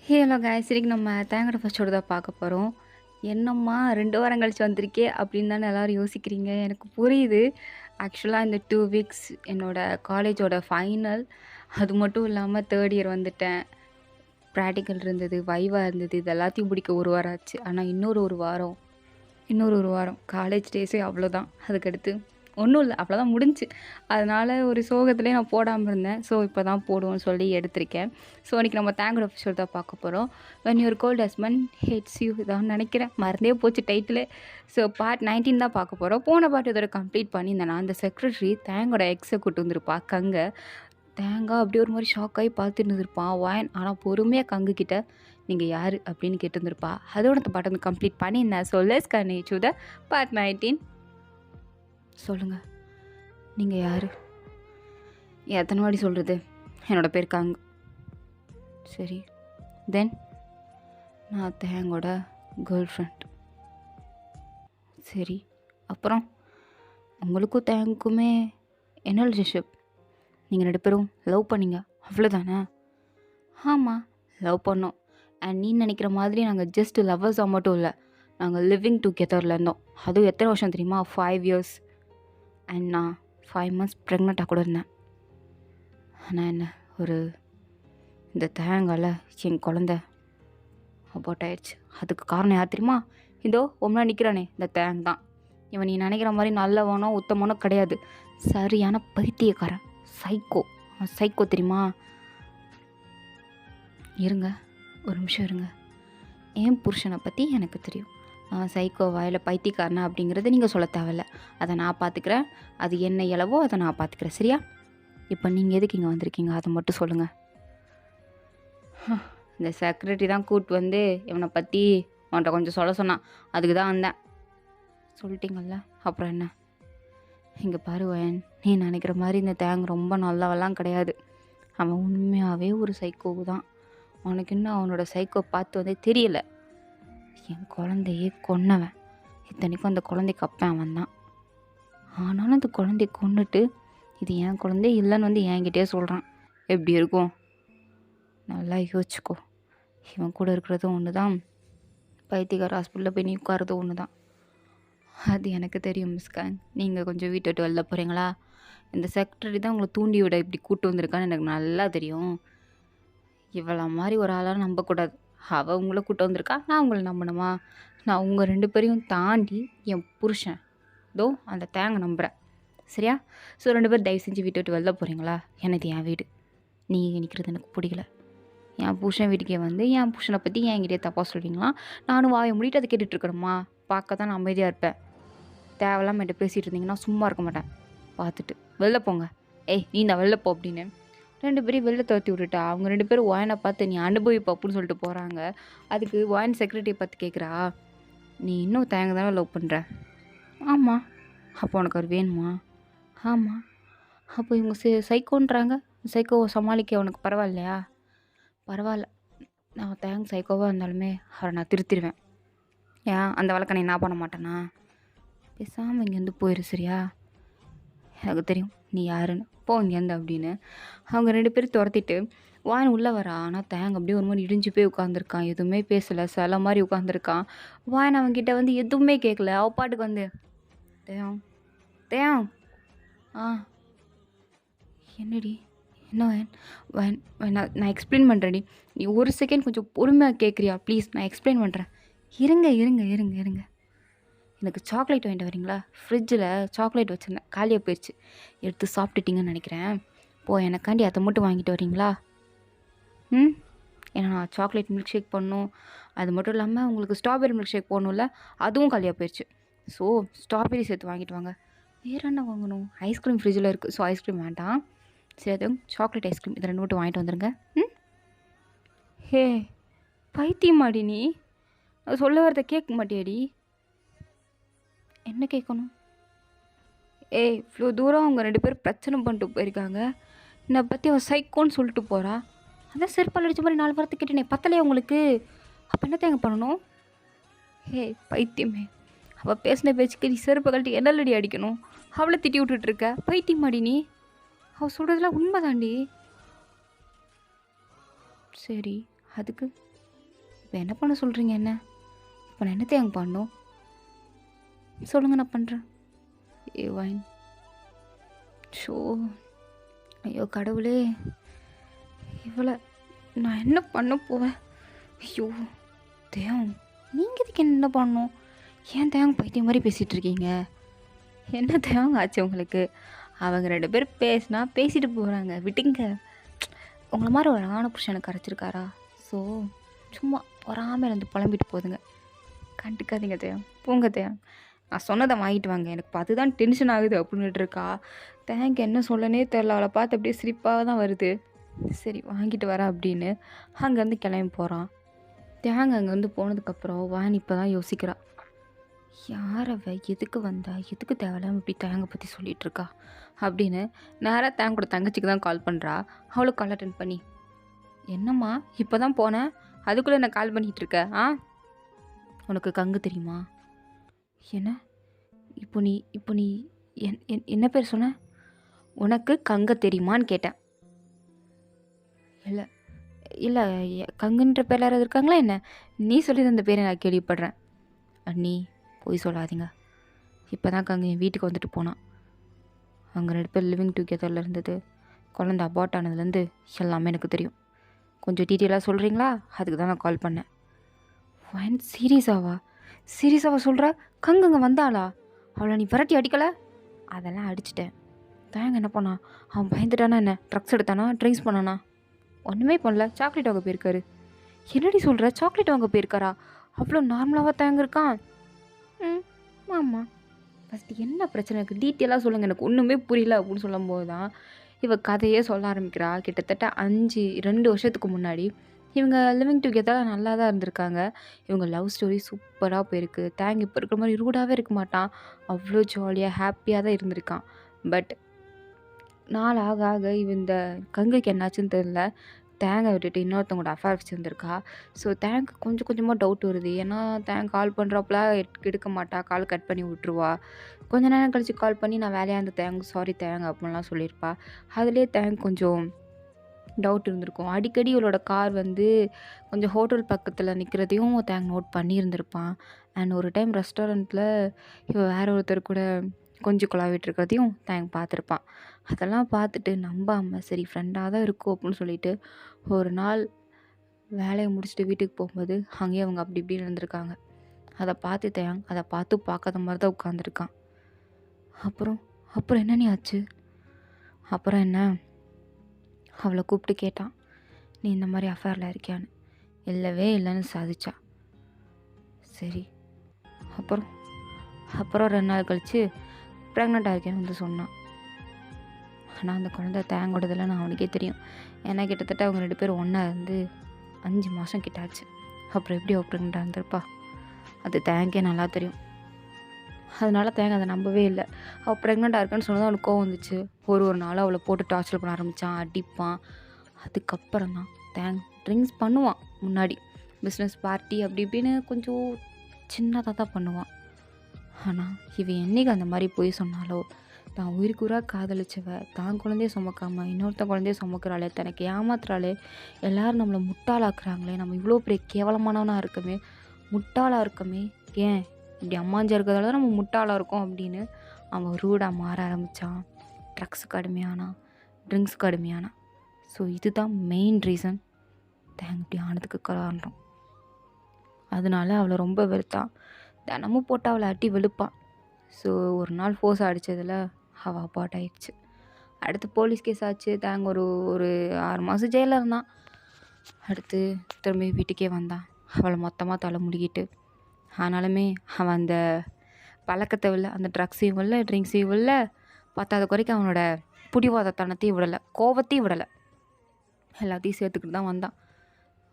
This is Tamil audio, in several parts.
ஹலோ காய்ஸ், இன்னைக்கு நம்ம தேங்காய் ஃபர்ஸ்ட்டோட தான் பார்க்க போகிறோம். என்னம்மா 2 வாரம் கழிச்சு வந்திருக்கே அப்படின்னு தானே எல்லோரும் யோசிக்கிறீங்க. எனக்கு புரியுது. ஆக்சுவலாக இந்த 2 வீக்ஸ் என்னோட காலேஜோட ஃபைனல். அது மட்டும் இல்லாமல் தேர்ட் இயர் வந்துட்டேன். ப்ராக்டிக்கல் இருந்தது, வைவா இருந்தது. இது எல்லாத்தையும் முடிக்க 1 வாரம் ஆச்சு. ஆனால் இன்னொரு ஒரு வாரம் காலேஜ் டேஸே அவ்வளோதான். அதுக்கடுத்து ஒன்றும் இல்லை, அவ்வளோதான் முடிஞ்சுச்சு. அதனால் ஒரு சோகத்துலேயே நான் போடாமல் இருந்தேன். ஸோ இப்போ தான் போடுவோன்னு சொல்லி எடுத்திருக்கேன். ஸோ இன்றைக்கி நம்ம தேங்காய் ஆஃபீஷியல் தான் பார்க்க போகிறோம். When your cold husband hates you இதான் நினைக்கிறேன், மறந்தே போச்சு டைட்டில். ஸோ பார்ட் 19 தான் பார்க்க போகிறோம். போன பார்ட் இதோட கம்ப்ளீட் பண்ணியிருந்தேன். அந்த செக்ரட்டரி தேங்கோட எக்ஸை கூட்டு வந்திருப்பா கங்கை. தேங்காய் அப்படியே ஒரு மாதிரி ஷாக் ஆகி பார்த்துட்டு இருந்திருப்பான் வாயன். ஆனால் பொறுமையாக கங்கு கிட்ட நீங்கள் யார் அப்படின்னு கேட்டுருந்துருப்பா. அதோட அந்த பாட்டை வந்து கம்ப்ளீட் பண்ணியிருந்தேன். So let's continue to the part 19. சொல்லுங்கள், நீங்கள் யார்? எத்தனை வாடி சொல்கிறது? என்னோட பேர் கங்கு. சரி, தென் நான் தேங்கோட கேர்ள் ஃப்ரெண்ட். சரி, அப்புறம் உங்களுக்கும் தேங்குக்குமே என்ன ரிலேஷன்ஷிப்? நீங்கள் 2 பேரும் லவ் பண்ணீங்க அவ்வளோதானே? ஆமாம், லவ் பண்ணோம். அண்ட் நீ நினைக்கிற மாதிரி நாங்கள் ஜஸ்ட் லவ்வர்ஸாக மட்டும் இல்லை, நாங்கள் லிவிங் டுகெதரில் இருந்தோம். அதுவும் எத்தனை வருஷம் தெரியுமா? 5 இயர்ஸ். அண்ட் நான் 5 months ப்ரெக்னெண்ட்டாக கூட இருந்தேன். ஆனால் என்ன ஒரு இந்த தேங்காயில் என் குழந்த அபார்ட் ஆயிடுச்சு. அதுக்கு காரணம் யார் தெரியுமா? இதோ ஒன்றா நிற்கிறானே, இந்த தேங் தான். இவன் நீ நினைக்கிற மாதிரி நல்லவனோ உத்தமனோ கிடையாது. சரியான பைத்தியக்காரன், சைக்கோ. சைக்கோ தெரியுமா? இருங்க, ஒரு நிமிஷம் இருங்க. என் புருஷனை பற்றி எனக்கு தெரியும். சைக்கோ வாயில் பைத்தியக்காரனா அப்படிங்கிறத நீங்கள் சொல்ல தேவையில்ல. அதை நான் பார்த்துக்கிறேன். அது என்ன இலவோ அதை நான் பார்த்துக்கிறேன், சரியா? இப்போ நீங்கள் எதுக்கு இங்கே வந்திருக்கீங்க அதை மட்டும் சொல்லுங்கள். இந்த செக்ரட்டரி தான் கூப்பிட்டு வந்து இவனை பற்றி அவன்கிட்ட கொஞ்சம் சொல்ல சொன்னான். அதுக்கு தான் வந்தேன். சொல்லிட்டீங்கள்ல, அப்புறம் என்ன? இங்கே பாருவேன், நீ நினைக்கிற மாதிரி இந்த தேங் ரொம்ப நல்லவெல்லாம் கிடையாது. அவன் உண்மையாகவே ஒரு சைக்கோவு தான். அவனுக்கு இன்னும் அவனோட சைக்கோ பார்த்து வந்து தெரியலை. என் குழந்தையே கொன்னவன். இத்தனைக்கும் அந்த குழந்தைக்கு அப்பன் அவன் தான். ஆனாலும் அந்த குழந்தைய கொன்னுட்டு இது என் குழந்தைய இல்லைன்னு வந்து என்கிட்டே சொல்கிறான். எப்படி இருக்கும்? நல்லா யோசிச்சுக்கோ. இவன் கூட இருக்கிறதும் ஒன்று தான், பைத்தியக்கார ஹாஸ்பிட்டலில் போய் நீ உட்காரதும் ஒன்று தான். அது எனக்கு தெரியும் மிஸ்காங். நீங்கள் கொஞ்சம் வீட்டை விட்டு வெளில போகிறீங்களா? இந்த செக்ரட்டரி தான் உங்களை தூண்டி விட இப்படி கூப்பிட்டு வந்திருக்கான்னு எனக்கு நல்லா தெரியும். இவ்வளோ மாதிரி ஒரு ஆளாக நம்பக்கூடாது. அவள் உங்களை கூப்பிட்டு வந்திருக்கா, நான் உங்களை நம்பணுமா? நான் உங்கள் 2 பேரையும் தாண்டி என் புருஷன் தோ அந்த தேங்க நம்புகிறேன், சரியா? ஸோ 2 பேர் தயவு செஞ்சு வீட்டை விட்டு வெளில போகிறீங்களா? எனக்கு என் வீடு, நீ நிற்கிறது எனக்கு பிடிக்கல. என் புருஷன் வீட்டுக்கே வந்து என் புருஷனை பற்றி என்கிட்டே தப்பாக சொல்வீங்களா? நானும் வாயை மூடிட்டு அதை கேட்டுட்ருக்கணுமா? பார்க்க தான் நான் அமைதியாக இருப்பேன். தேவையில்லாமல் என்கிட்ட பேசிகிட்டு இருந்தீங்கன்னா சும்மா இருக்க மாட்டேன். பார்த்துட்டு வெளில போங்க. ஏய் நீ தான் வெளில போ அப்படின்னு 2 பேரையும் வெளில துரத்தி விட்டுட்டா. அவங்க 2 பேரும் வாயனை பார்த்து நீ அனுபவிப்பா அப்படின்னு சொல்லிட்டு போகிறாங்க. அதுக்கு வாயன் செக்ரட்டரியை பார்த்து கேட்குறா, நீ இன்னும் தேங்க தானே லவ் பண்ணுற? ஆமாம். அப்போ உனக்கு அவர் வேணுமா? ஆமாம். அப்போ இவங்க சைக்கோன்றாங்க. சைக்கோவை சமாளிக்க உனக்கு பரவாயில்லையா? பரவாயில்ல, நான் தேங்க சைக்கோவாக இருந்தாலுமே அவரை நான் திருத்திடுவேன். ஏன் அந்த வழக்கை நான் என்ன பண்ண மாட்டேனா? பேசாமல் இங்கேருந்து போயிரு, சரியா? எனக்கு தெரியும் நீ யாருன்னு, போ இங்கேருந்து அப்படின்னு அவங்க 2 பேரும் துரத்திட்டு வாயின் உள்ளே வரா. ஆனால் தேங்க அப்படியே ஒரு மாதிரி இடிஞ்சு போய் உட்காந்துருக்கான். எதுவுமே பேசலை, சில மாதிரி உட்காந்துருக்கான். வாயின் அவன்கிட்ட வந்து எதுவுமே கேட்கல. அவ பாட்டுக்கு வந்து தேம் தேம் என்னடி என்ன வேன் வேன் நான் எக்ஸ்பிளைன் பண்ணுறேன்டி. நீ ஒரு செகண்ட் கொஞ்சம் பொறுமையாக கேட்குறியா ப்ளீஸ்? நான் எக்ஸ்பிளைன் பண்ணுறேன். இருங்க இருங்க இருங்க இருங்க எனக்கு சாக்லேட் வாங்கிட்டு வரீங்களா? ஃப்ரிட்ஜில் சாக்லேட் வச்சுருந்தேன், காலியாக போயிடுச்சு. எடுத்து சாப்பிட்டுட்டிங்கன்னு நினைக்கிறேன். எனக்காண்டி அதை மட்டும் வாங்கிட்டு வரீங்களா? ஏன்னா நான் சாக்லேட் மில்க் ஷேக் பண்ணணும். அது மட்டும் இல்லாமல் உங்களுக்கு ஸ்ட்ராபெரி மில்க் ஷேக் போடணும்ல, அதுவும் காலியாக போயிடுச்சு. ஸோ ஸ்ட்ராபெரி சேர்த்து வாங்கிட்டு வாங்க. வேறு என்ன வாங்கணும்? ஐஸ்கிரீம் ஃப்ரிட்ஜில் இருக்குது. ஸோ ஐஸ்கிரீம் வேண்டாம், சரி அதுவும் சாக்லேட் ஐஸ்கிரீம் இது 2 மட்டும் வாங்கிட்டு வந்துடுங்க. ஹே பைத்தியமாடி நீ? சொல்ல வரதை கேட்க மாட்டியாடி? என்ன கேட்கணும்? ஏய் இவ்வளோ தூரம் அவங்க 2 பேரும் பிரச்சனை பண்ணிட்டு போயிருக்காங்க. என்னை பற்றி அவன் சைக்கோன்னு சொல்லிட்டு போகிறா. அதான் செருப்பால் அடித்த மாதிரி 4 வாரத்தை கேட்டேனே, பத்தலையே உங்களுக்கு? அப்போ என்னத்தை எங்கே பண்ணணும்? ஹே பைத்தியமே, அவள் பேசின பேச்சுக்கு நீ செருப்பை கழட்டி என்னல்லடி அடிக்கணும்? அவளை திட்டி விட்டுட்ருக்க, பைத்தியமாடி நீ? அவள் சொல்கிறதுலாம் உண்மை தாண்டி. சரி அதுக்கு இப்போ என்ன பண்ண சொல்கிறீங்க என்ன? இப்போ நான் என்னத்தை அங்கே பண்ணும் சொல்லுங்கள், நான் பண்ணுறேன். ஏ வைன். ஷோ, ஐயோ கடவுளே, இவளை நான் என்ன பண்ண போவேன்? ஐயோ தேவம், நீங்கள் இதுக்கு என்ன பண்ணணும்? ஏன் தேவங்க பைத்தியம் மாதிரி பேசிகிட்டு இருக்கீங்க? என்ன தேவங்க ஆச்சு உங்களுக்கு? அவங்க 2 பேரும் பேசினா பேசிட்டு போகிறாங்க, விட்டுங்க. உங்களை மாதிரி ஒரு ஆணை புருஷனுக்கு கரைச்சிருக்காரா? ஸோ சும்மா பொறாமல் இருந்து புலம்பிட்டு போகுதுங்க. கண்டுக்காதீங்க தேவம், போங்க தேவம். நான் சொன்னதை வாங்கிட்டு வாங்க, எனக்கு அதுதான் டென்ஷன் ஆகுது அப்படின்ட்டு இருக்கா. தேங்க் என்ன சொல்லனே தெரில, அவளை பார்த்து அப்படியே சிரிப்பாக தான் வருது. சரி வாங்கிட்டு வரேன் அப்படின்னு அங்கேருந்து கிளம்பி போகிறான். தேங்க அங்கேருந்து போனதுக்கப்புறம் வான் இப்போ தான் யோசிக்கிறா, யார் அவ, எதுக்கு வந்தா, எதுக்கு தேவையில்லாமல் இப்படி தேங்க பற்றி சொல்லிகிட்டு இருக்கா அப்படின்னு நேராக தேங்கோட தங்கச்சிக்கு தான் கால் பண்ணுறா. அவளுக்கு கால் அட்டன் பண்ணி, என்னம்மா இப்போ தான் போனேன், அதுக்குள்ளே என்ன கால் பண்ணிகிட்டு இருக்க? உனக்கு கங்கு தெரியுமா? என்ன இப்போ நீ என்ன பேர் சொன்ன? உனக்கு கங்க தெரியுமான்னு கேட்டேன். இல்லை இல்லை, கங்குன்ற பேர் யாராவது இருக்காங்களா என்ன? நீ சொல்லி அந்த பேரை நான் கேள்விப்படுறேன். அண்ணி போய் சொல்லாதீங்க, இப்போ தான் கங்கு என் வீட்டுக்கு வந்துட்டு போனான். அவங்க 2 பேர் லிவிங் டுகெதரில் இருந்தது, குழந்தை அபார்ட் ஆனதுலேருந்து எல்லாமே எனக்கு தெரியும். கொஞ்சம் டீட்டெயிலாக சொல்கிறீங்களா? அதுக்கு தான் நான் கால் பண்ணேன். ஃபைன். சீரியஸாவா சொல்கிற? கங்கு அங்கே வந்தாளா? அவளை நீ விரட்டி அடிக்கலை? அதெல்லாம் அடிச்சிட்டேன். தேங்க என்ன பண்ணா? அவன் பயந்துட்டானா என்ன? ட்ரக்ஸ் எடுத்தானா? ட்ரிங்க்ஸ் பண்ணானா? ஒன்றுமே பண்ணல, சாக்லேட் வாங்க போயிருக்காரு. என்னடி சொல்கிற? சாக்லேட் வாங்க போயிருக்காரா? அவ்வளோ நார்மலாக தேங்க இருக்கான்? ஆமாம். ஃபஸ்ட்டு என்ன பிரச்சனை இருக்குது, டீட்டெயிலாக சொல்லுங்கள், எனக்கு ஒன்றுமே புரியல அப்படின்னு சொல்லும்போது தான் இவ கதையே சொல்ல ஆரம்பிக்கிறா. கிட்டத்தட்ட 2 வருஷத்துக்கு முன்னாடி இவங்க லிவிங் டுகெதராக நல்லா தான் இருந்திருக்காங்க. இவங்க லவ் ஸ்டோரி சூப்பராக போயிருக்கு. தேங்க இப்போ இருக்கிற மாதிரி ரூடாகவே இருக்க மாட்டான், அவ்வளோ ஜாலியாக ஹாப்பியாக தான் இருந்திருக்கான். பட் நாள் ஆக ஆக இந்த கங்குக்கு என்னாச்சுன்னு தெரில, தேங்கை விட்டுட்டு இன்னொருத்தவங்களோட அஃபேர் வச்சுருந்துருக்கா. ஸோ தேங்க்கு கொஞ்சம் கொஞ்சமாக டவுட் வருது. ஏன்னா தேங்க் கால் பண்ணுறப்பலாம் எடுக்க மாட்டா, கால் கட் பண்ணி விட்ருவா. கொஞ்ச நேரம் கழித்து கால் பண்ணி நான் வேலையாக இருந்த தேங்க், சாரி தேங்க் அப்படின்லாம் சொல்லியிருப்பா. அதுலேயே தேங்க் கொஞ்சம் டவுட் இருந்திருக்கும். அடிக்கடி இவளோட கார் வந்து கொஞ்சம் ஹோட்டல் பக்கத்தில் நிற்கிறதையும் தேங்க் நோட் பண்ணியிருந்திருப்பான். அண்ட் ஒரு டைம் ரெஸ்டாரண்ட்டில் இவள் வேற ஒருத்தர் கூட கொஞ்சம் குழாவிட்டு இருக்கிறதையும் தேங்க் பார்த்துருப்பான். அதெல்லாம் பார்த்துட்டு நம்பாமல் சரி ஃப்ரெண்டாக தான் இருக்கும் அப்படின்னு சொல்லிட்டு ஒரு நாள் வேலையை முடிச்சுட்டு வீட்டுக்கு போகும்போது அங்கேயே அவங்க அப்படி இப்படி இருந்திருக்காங்க. அதை பார்த்து தேங் அதை பார்க்காத மாதிரி தான் உட்காந்துருக்கான். அப்புறம் என்ன நீ ஆச்சு? அப்புறம் என்ன, அவளை கூப்பிட்டு கேட்டான், நீ இந்த மாதிரி அஃபேரில் இருக்கியான்னு. இல்லவே இல்லைன்னு சாதிச்சா. சரி அப்புறம் 2 நாள் கழித்து ப்ரெக்னெண்ட்டாக இருக்கேன்னு வந்து சொன்னான். ஆனால் அந்த குழந்தை தேங்கோடதில்லைன்னு அவனுக்கே தெரியும். ஏன்னா கிட்டத்தட்ட அவங்க 2 பேரும் ஒன்றா இருந்து 5 மாதம் கிட்ட ஆச்சு. அப்புறம் எப்படி அவள் ப்ரெக்னெண்ட்டாக இருந்திருப்பா? அது தேங்கே நல்லா தெரியும். அதனால தேங்க அதை நம்பவே இல்லை. அவள் ப்ரெக்னெண்ட்டாக இருக்கான்னு சொன்னதான் அவனுக்கு கோவம் வந்துச்சு. ஒரு நாளும் அவளை போட்டு டார்ச்சர் பண்ண ஆரம்பித்தான், அடிப்பான். அதுக்கப்புறம் தான் தேங் ட்ரிங்க்ஸ் பண்ணுவான். முன்னாடி பிஸ்னஸ் பார்ட்டி அப்படி இப்படின்னு கொஞ்சம் சின்னதாக தான் பண்ணுவான். ஆனால் இவன் என்றைக்கு அந்த மாதிரி போய் சொன்னாலோ, தான் உயிருக்குறாக காதலிச்சவ தான் குழந்தைய சுமக்காமல் இன்னொருத்த குழந்தைய சுமக்கிறாளே, தனக்கு ஏமாத்துறாளே, எல்லோரும் நம்மளை முட்டாளாக்குறாங்களே, நம்ம இவ்வளோ பெரிய கேவலமானவனாக இருக்கமே, முட்டாளாக இருக்கமே, ஏன் இப்படி அம்மாஞ்சா இருக்கிறதால தான் நம்ம முட்டாளாக இருக்கோம் அப்படின்னு அவன் ரூடாக மாற ஆரம்பித்தான். ட்ரக்ஸுக்கு அடிமையானான், ட்ரிங்க்ஸுக்கு அடிமையானான். ஸோ இதுதான் மெயின் ரீசன் தேங்க இப்படி ஆனதுக்கு காரணம். அதனால அவளை ரொம்ப வெறுத்தான். தினமும் போட்டு அவளை அட்டி வெளுப்பான். ஸோ ஒரு நாள் ஃபோர்ஸ் அடித்ததில் அவள் அபார்ட் ஆகிடுச்சு. அடுத்து போலீஸ் கேஸ் ஆச்சு. தேங்க ஒரு 6 மாதம் ஜெயிலில் இருந்தான். அடுத்து திரும்பி வீட்டுக்கே வந்தான், அவளை மொத்தமாக தலை முடிக்கிட்டு. ஆனாலுமே அவன் அந்த பழக்கத்தை இல்லை, அந்த ட்ரக்ஸையும் இல்லை, ட்ரிங்க்ஸையும் இல்லை, பத்தாத குறைக்கு அவனோட பிடிவாதத்தனத்தையும் விடலை, கோபத்தையும் விடலை, எல்லாத்தையும் சேர்த்துக்கிட்டு தான் வந்தான்.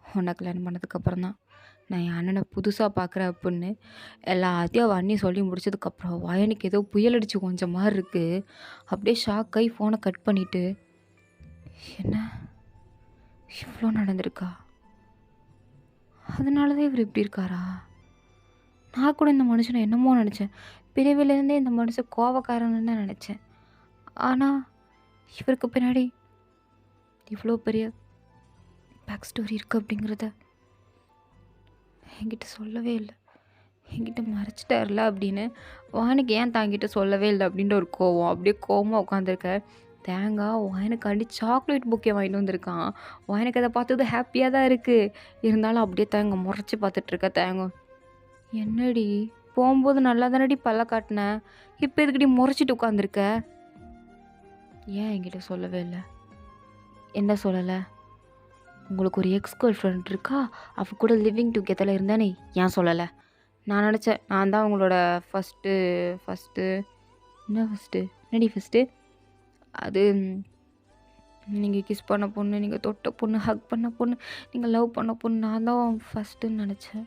உன்னை கல்யாணம் பண்ணதுக்கப்புறம் தான் நான் என் அண்ணனை புதுசாக பார்க்குறேன் அப்படின்னு எல்லாத்தையும் அவள் அண்ணி சொல்லி முடிச்சதுக்கப்புறம் வயனுக்கு ஏதோ புயல் அடிச்சு கொஞ்சம் மாதிரி இருக்குது. அப்படியே ஷாக் ஆகி ஃபோனை கட் பண்ணிவிட்டு, என்ன இவ்வளோ நடந்திருக்கா? அதனால தான் இவர் இப்படி இருக்காரா? நான் கூட இந்த மனுஷனை என்னமோ நினச்சேன், பிரிவிலேருந்தே இந்த மனுஷன் கோவக்காரன்னு தான் நினச்சேன். ஆனால் இவருக்கு பின்னாடி இவ்வளோ பெரிய பேக் ஸ்டோரி இருக்குது அப்படிங்கிறத என்கிட்ட சொல்லவே இல்லை, என்கிட்ட மறைச்சிட்டார்ல அப்படின்னு. வானுக்கு ஏன் தாங்கிட்ட சொல்லவே இல்லை அப்படின்ற ஒரு கோவம். அப்படியே கோவமாக உட்காந்துருக்க. தேங்காய் வாயனுக்காண்டி சாக்லேட் புக்கே வாங்கிட்டு வந்திருக்கான். வாயனுக்கு அதை பார்த்தது ஹாப்பியாக தான் இருக்குது. இருந்தாலும் அப்படியே தேங்காய் முறைச்சி பார்த்துட்ருக்க. தேங்காய், என்னடி போகும்போது நல்லா தானடி பல்ல காட்டின, இப்போ எதுக்கடி முறைச்சிட்டு உட்காந்துருக்க? ஏன் என்கிட்ட சொல்லவே இல்லை? என்ன சொல்லலை? உங்களுக்கு ஒரு எக்ஸ் கேர்ள் ஃப்ரெண்ட் இருக்கா, அவ கூட லிவிங் டுகெதரில் இருந்தானே, ஏன் சொல்லலை? நான் நினச்சேன் நான் தான் உங்களோட ஃபஸ்ட்டு என்ன ஃபஸ்ட்டு என்னடி ஃபஸ்ட்டு அது நீங்கள் கிஸ் பண்ண பொண்ணு, நீங்கள் தொட்ட பொண்ணு, ஹக் பண்ண பொண்ணு, நீங்கள் லவ் பண்ண பொண்ணு, நான் தான் ஃபஸ்ட்டுன்னு நினச்சேன்.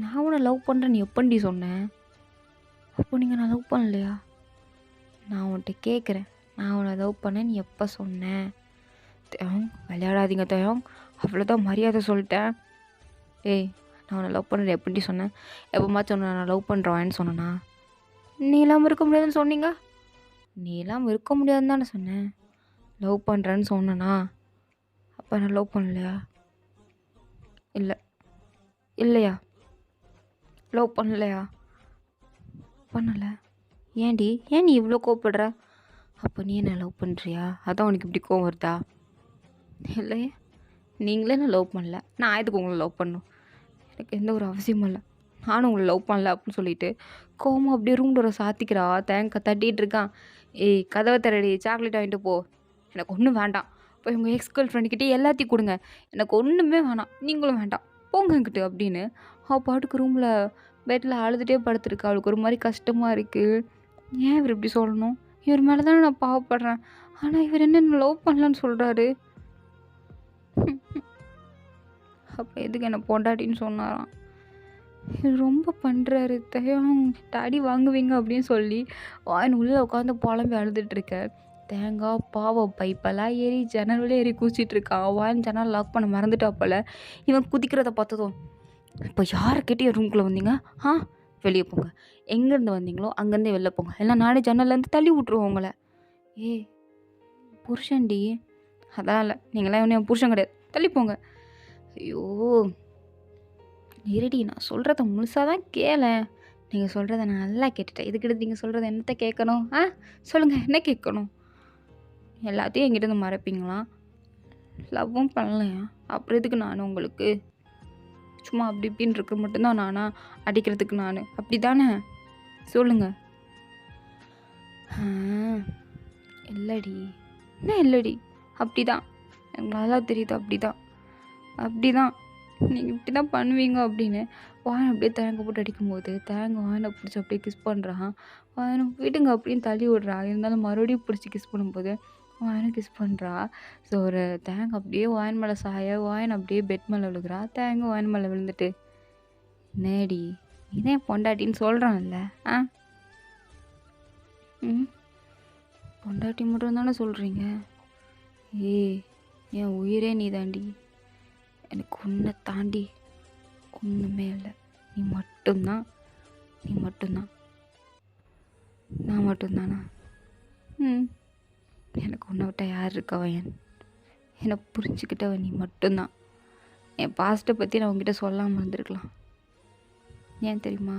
நான் உன்னை லவ் பண்ணுறேன்னு எப்பண்டி சொன்னேன்? அப்போ நீங்கள் நான் லவ் பண்ணலையா? நான் உன்கிட்ட கேட்குறேன், நான் உன்னை லவ் பண்ணேன்னு எப்போ சொன்னேன்? தயம், விளையாடாதீங்க தயம், அவ்வளோதான் மரியாதை சொல்லிட்டேன். ஏய், நான் உன்னை லவ் பண்ணுறேன் எப்படி சொன்னேன்? எப்போமாச்சும் உன்னை நான் லவ் பண்ணுறேன்னு சொன்னேன்னா? நீ இல்லாமல் இருக்க முடியாதுன்னு சொன்னீங்க. நீ இல்லாமல் இருக்க முடியாதுன்னு தானே சொன்னேன். லவ் பண்ணுறேன்னு சொன்னேனா? அப்போ நான் லவ் பண்ணலையா? இல்லை, இல்லையா? லவ் பண்ணலையா? பண்ணலை. ஏன்டி, ஏன் நீ இவ்வளோ கோவப்படுற? அப்போ நீ என்ன லவ் பண்ணுறியா? அதான் உனக்கு இப்படி கோவம் வருதா? இல்லையே, நீங்களே நான் லவ் பண்ணல, நான் எதுக்கு உங்களை லவ் பண்ணணும்? எனக்கு எந்த ஒரு அவசியமும் இல்லை. நானும் உங்களை லவ் பண்ணல அப்படின்னு சொல்லிட்டு கோவமாக அப்படியே ரூம் டோரை சாத்திக்கிறா. தேங்காய் தட்டிகிட்டு இருக்கான். ஏய், கதவை திறடி, சாக்லேட் வாங்கிட்டு போ, எனக்கு ஒன்றும் வேண்டாம். இப்போ உங்கள் எக்ஸ் கேர்ள் ஃப்ரெண்டுக்கிட்டே எல்லாத்தையும் கொடுங்க, எனக்கு ஒன்றுமே வேணாம், நீங்களும் வேண்டாம், போங்க என்கிட்ட அப்படின்னு. அவள் பாட்டுக்கு ரூமில் பெட்டில் அழுதுகிட்டே படுத்துருக்கா. அவளுக்கு ஒரு மாதிரி கஷ்டமாக இருக்குது. ஏன் இவர் இப்படி சொல்லணும்? இவர் மேலே தானே நான் பாவப்படுறேன். ஆனால் இவர் என்ன லவ் பண்ணலன்னு சொல்கிறாரு? அப்போ எதுக்கு என்னை பொண்டாட்டின்னு சொன்னாராம்? இவர் ரொம்ப பண்ணுறாரு. தயம், டாடி வாங்குவீங்க அப்படின்னு சொல்லி வாயின் உள்ளே உட்காந்து புலம்பி அழுதுட்டுருக்க. தேங்காய் பாவம் பைப்பெல்லாம் ஏறி ஜன்னல் வழியே ஏறி குதிச்சிட்ருக்கான். வாயின் ஜன்னல் லாக் பண்ண மறந்துட்டா போல். இவன் குதிக்கிறத பார்த்ததும், இப்போ யாரை கேட்டு என் ரூம்குள்ளே வந்தீங்க? வெளியே போங்க, எங்கேருந்து வந்தீங்களோ அங்கேருந்தே வெளில போங்க, எல்லாம் நானே ஜன்னல்லேருந்து தள்ளி விட்ருவோம் உங்களை. ஏய், புருஷன்டி. அதான் இல்லை, நீங்களாம் ஒன்றும் என் புருஷன் கிடையாது, தள்ளி போங்க. ஐயோ, இருடி, நான் சொல்கிறத முழுசாக தான் கேளேன். நீங்கள் சொல்கிறத நான் நல்லா கேட்டுட்டேன். இதுக்கிட்ட நீங்கள் சொல்கிறத என்னத்தை கேட்கணும்? சொல்லுங்கள், என்ன கேட்கணும்? எல்லாத்தையும் என்கிட்ட இருந்து மறைப்பீங்களா? லவ்வும் பண்ணலையா? அப்புறம் எதுக்கு நான் உங்களுக்கு சும்மா அப்படி இப்படின்னு இருக்க மட்டும்தான் நானா அடிக்கிறதுக்கு? நான் அப்படி தானே? சொல்லுங்கள். இல்லடி, என்ன இல்லடி, அப்படி தான், எனக்கு நல்லா தெரியுது, அப்படி தான் நீங்கள் இப்படி தான் பண்ணுவீங்க அப்படின்னு. வாயனை அப்படியே தேங்காய் போட்டு அடிக்கும்போது தேங்காய் வாயனை பிடிச்சி அப்படியே கிஸ் பண்ணுறான். வாயனை விடுங்க அப்படின்னு தள்ளி விடுறா. இருந்தாலும் மறுபடியும் பிடிச்சி கிஸ் பண்ணும்போது வாயனை கிஸ் பண்ணுறா. ஸோ ஒரு தேங்காய் அப்படியே வாயன் மேலே சாய, வாயன் அப்படியே பெட் மேலே விழுகிறா. தேங்காய் வாயன் மேலே விழுந்துட்டு, நேடி இதே பொண்டாட்டின்னு சொல்கிறான்ல, பொண்டாட்டி மட்டும் தானே சொல்கிறீங்க? ஏய், என் உயிரே நீ தாண்டி, எனக்கு உன்னை தாண்டி ஒன்றுமே இல்லை. நீ மட்டும்தான், நான் மட்டும்தானா? எனக்கு உன்னை விட்டால் யார் இருக்கா வயன்? என்னை புரிஞ்சுக்கிட்டவன் நீ மட்டும்தான். என் பாஸ்ட்டை பற்றி நான் உங்ககிட்ட சொல்லாமல் இருந்திருக்கலாம். ஏன் தெரியுமா?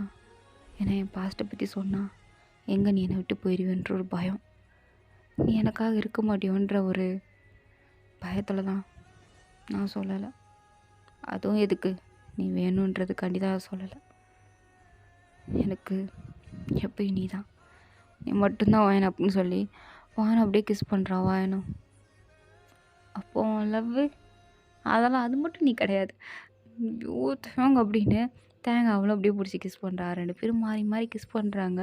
ஏன்னா என் பாஸ்ட்டை பற்றி சொன்னால் எங்கே நீ என்னை விட்டு போயிடுவேன்ற ஒரு பயம், நீ எனக்காக இருக்க மாட்டியோன்ற ஒரு பயத்தில் தான் நான் சொல்லலை. அதுவும் எதுக்கு, நீ வேணுன்றதுக்காண்டி தான் சொல்லலை. எனக்கு எப்பயும் நீ மட்டும்தான் வாயன் அப்படின்னு சொல்லி வாயனை அப்படியே கிஸ் பண்ணுறான். வாயனும் அப்போ லவ்வு அதெல்லாம் அது மட்டும் நீ கிடையாது. ஐயோ தேங்க அப்படின்னு தேங்காய் அவளும் அப்படியே பிடிச்சி கிஸ் பண்ணுறா. 2 பேரும் மாறி மாறி கிஸ் பண்ணுறாங்க.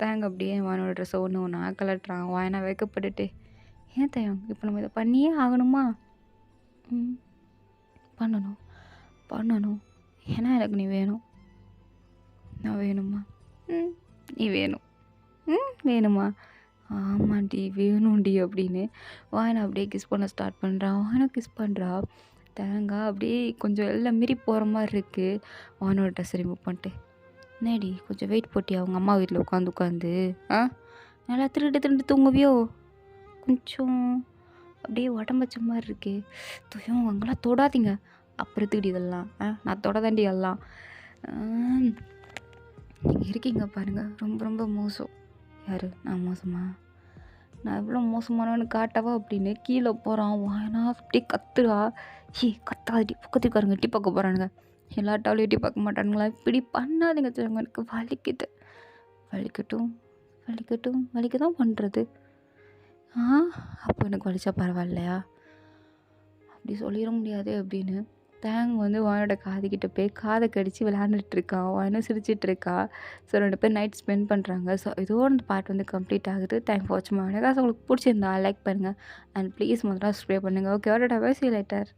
தேங்காய் அப்படியே வாயனோட ட்ரெஸ்ஸை ஒன்று கலட்டுறான். வாயனா வைக்கப்பட்டுட்டு, ஏன் தேவம் இப்போ நம்ம இதை பண்ணியே ஆகணுமா? பண்ணணும், ஏன்னா எனக்கு நீ வேணும். நான் வேணுமா? நீ வேணும். வேணுமா? ஆமாண்டி, வேணும்டி அப்படின்னு வாயனை அப்படியே கிஸ் பண்ண ஸ்டார்ட் பண்ணுறான். வாயனை கிஸ் பண்ணுறா. தேங்காய் அப்படியே கொஞ்சம் எல்லாம் மீறி போகிற மாதிரி இருக்குது. வாயனோட ட்ரெஸ் ரிமூவ் பண்ணிட்டு, என்னடி கொஞ்சம் வெயிட் போட்டியா அவங்க அம்மா வீட்டில் உட்காந்து நல்லா திருட்டு தூங்குவியோ? கொஞ்சம் அப்படியே உடம்பச்ச மாதிரி இருக்கு. துயம் அங்கெல்லாம் தொடாதீங்க, அப்புறம் எதுக்குடி இதெல்லாம் நான் தொட தாண்டி எல்லாம் நீங்கள் இருக்கீங்க பாருங்கள் ரொம்ப ரொம்ப மோசம். யார் நான் மோசமா? நான் எவ்வளோ மோசமானவனு காட்டவா அப்படின்னு கீழே போகிறான். வாயனா அப்படியே கத்துறா. கத்தாதி பக்கத்து இருக்காருங்க எட்டி பார்க்க போகிறானுங்க. எல்லா டாவலையும் எட்டி பார்க்க மாட்டானுங்களா? இப்படி பண்ணாதீங்க சொல்லுங்க. எனக்கு வலிக்குது. வலிக்கட்டும் வலிக்கட்டும் வலிக்க தான் பண்ணுறது. அப்போ எனக்கு வலிச்சா பரவாயில்லையா? அப்படி சொல்லிட முடியாது அப்படின்னு தேங் வந்து வாயனோட காதுகிட்ட போய் காதை கடிச்சு விளையாண்டுட்டு இருக்கான். வாயனும் சிரிச்சிட்டு இருக்கா. ஸோ 2 பேர் நைட் ஸ்பெண்ட் பண்ணுறாங்க. ஸோ இதோட இந்த பார்ட் வந்து கம்ப்ளீட் ஆகுது. தேங்க் ஃபார் வாட்சிங் மை வீடியோ. உங்களுக்கு பிடிச்சிருந்தா லைக் பண்ணுங்கள் அண்ட் ப்ளீஸ் முதல்ல சப்ஸ்கிரைப் பண்ணுங்கள். Okay, tata, bye, see you later.